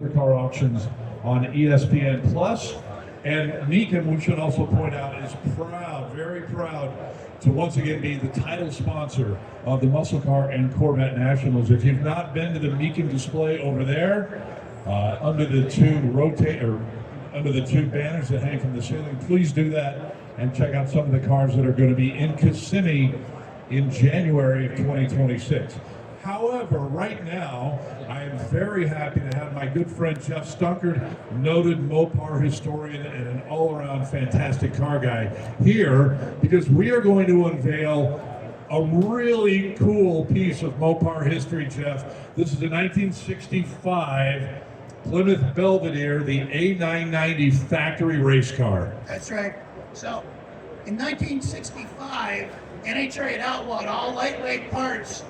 car auctions on ESPN Plus. And MCACN, we should also point out, is proud, very proud, to once again be the title sponsor of the MUSCLECAR and Corvette Nationals. If you've not been to the MCACN display over there, under the two banners that hang from the ceiling, please do that and check out some of the cars that are going to be in Kissimmee in January of 2026. However, right now, I am very happy to have my good friend Jeff Stunkard, noted Mopar historian and an all-around fantastic car guy, here because we are going to unveil a really cool piece of Mopar history, Jeff. This is a 1965 Plymouth Belvedere, the A990 factory race car. That's right. So, in 1965, NHRA had outlawed all lightweight parts.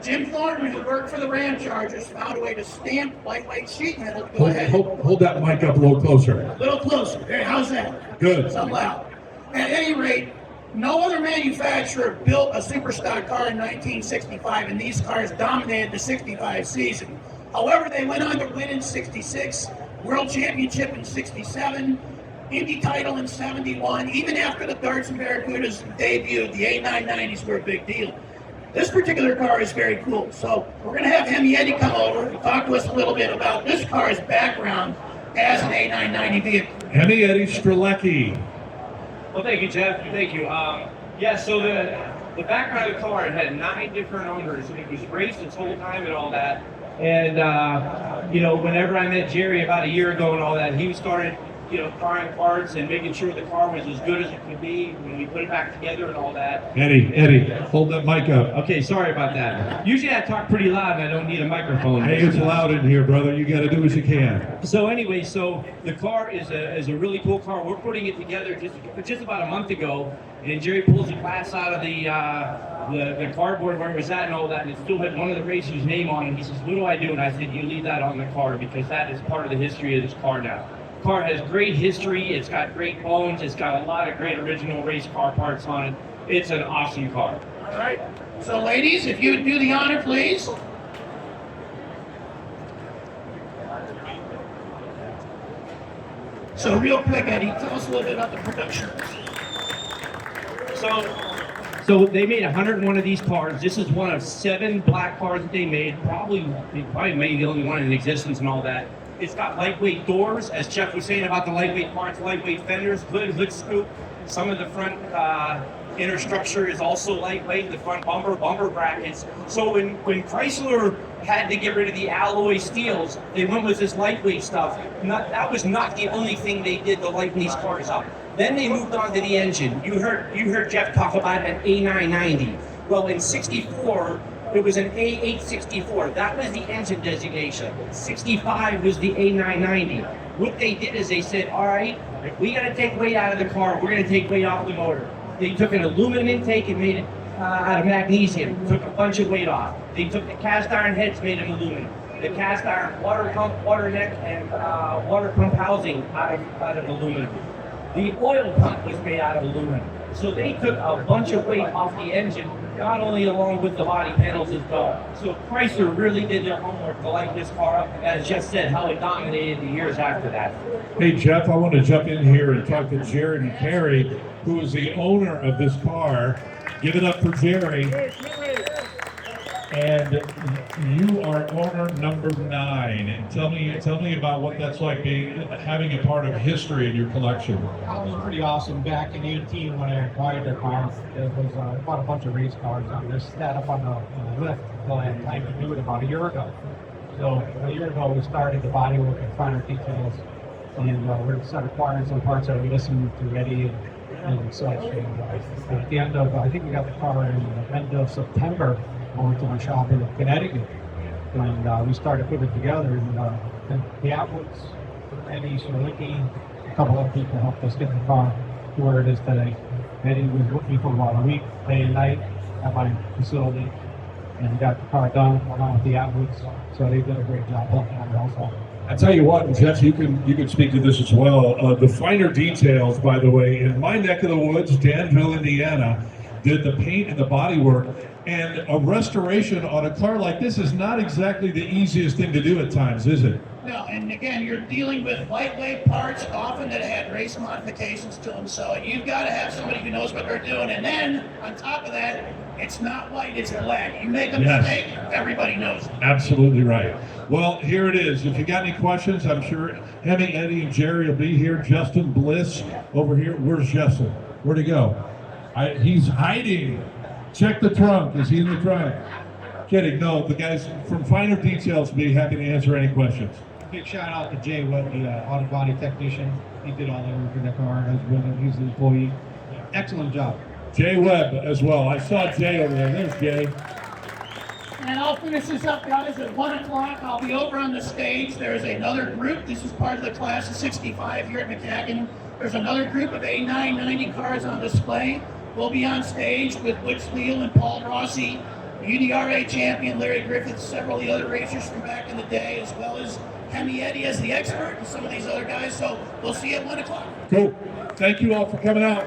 Jim Thornton, who worked for the Ram Chargers, found a way to stamp lightweight sheet metal. Go ahead. Hold that mic up a little closer. A little closer. Hey, how's that? Good. So loud. At any rate, no other manufacturer built a superstock car in 1965, and these cars dominated the 65 season. However, they went on to win in 66, World Championship in 67, Indy title in 71. Even after the Darts and Barracudas debuted, the A990s were a big deal. This particular car is very cool. So we're going to have Hemi Eddie come over and talk to us a little bit about this car's background as an A990 vehicle. Hemi Eddie Strelecki. Well, thank you, Jeff. Thank you. Yeah, so the background of the car, it had 9 different owners. It was raced its whole time and all that. And, you know, whenever I met Jerry about a year ago and all that, he started, you know, trying parts and making sure the car was as good as it could be when we put it back together and all that. Eddie, hold that mic up. Okay, sorry about that. Usually I talk pretty loud and I don't need a microphone. Hey, it's loud in here, brother. You got to do what you can. So anyway, so the car is a really cool car. We're putting it together just about a month ago, and Jerry pulls the glass out of the cardboard where it was at and all that, and it still had one of the racers' name on it. He says, "What do I do?" And I said, "You leave that on the car because that is part of the history of this car now." The car has great history. It's got great bones. It's got a lot of great original race car parts on it. It's an awesome car. All right. So, ladies, if you would do the honor, please. So, real quick, Eddie, tell us a little bit about the production. So they made 101 of these cars. This is one of 7 black cars that they made. Probably made the only one in existence and all that. It's got lightweight doors, as Jeff was saying about the lightweight parts, lightweight fenders, hood scoop. Some of the front inner structure is also lightweight, the front bumper brackets. So when Chrysler had to get rid of the alloy steels, they went with this lightweight stuff. That was not the only thing they did to lighten these cars up. Then they moved on to the engine. You heard Jeff talk about an A990. Well, in 64, it was an A864. That was the engine designation. 65 was the A990. What they did is they said, all right, if we got to take weight out of the car, we're going to take weight off the motor. They took an aluminum intake and made it out of magnesium, took a bunch of weight off. They took the cast iron heads, made them aluminum. The cast iron water pump, water neck, and water pump housing out of aluminum. The oil pump was made out of aluminum. So they took a bunch of weight off the engine, not only along with the body panels as well. So Chrysler really did their homework to light this car up, as Jeff said, how it dominated the years after that. Hey, Jeff, I want to jump in here and talk to Jerry Macari, who is the owner of this car. Give it up for Jerry. And you are owner number 9. And tell me about what that's like having a part of history in your collection. That was pretty awesome. Back in 18 when I acquired the car, it was I bought a bunch of race cars. I just sat up on the lift until I had time to do it about a year ago. So a year ago we started the bodywork and finer details, and we're started acquiring some parts that we listened to Eddie and such. And at the end of, I think we got the car in the end of September. Over to my shop in Connecticut, and we started putting it together. And the Atwoods, Eddie Strelecki, a couple of people helped us get the car to where it is today. Eddie was with me for about a week, day and night, at my facility, and got the car done along with the Atwoods. So they did a great job helping out also. I tell you what, and Jeff, you can speak to this as well. The finer details, by the way, in my neck of the woods, Danville, Indiana, did the paint and the body work. And a restoration on a car like this is not exactly the easiest thing to do at times, is it? No, and again, you're dealing with lightweight parts, often that had race modifications to them. So you've got to have somebody who knows what they're doing. And then on top of that, it's not white, it's black. You make a mistake, everybody knows it. Absolutely right. Well, here it is. If you got any questions, I'm sure Hemi, Eddie, and Jerry will be here. Justin Bliss over here. Where's Justin? Where'd he go? He's hiding. Check the trunk. Is he in the trunk? Kidding. No, the guys from Finer Details will be happy to answer any questions. Big shout out to Jay Webb, the auto body technician. He did all the work in the car. He's an employee. Excellent job. Jay Webb as well. I saw Jay over there. There's Jay. And I'll finish this up, guys, at 1 o'clock. I'll be over on the stage. There's another group. This is part of the class of 65 here at MCACN. There's another group of A990 cars on display. We'll be on stage with Butch Leal and Paul Rossi, UDRA champion Larry Griffith, several of the other racers from back in the day, as well as Hemi Eddie as the expert and some of these other guys. So we'll see you at 1 o'clock. Cool. Thank you all for coming out.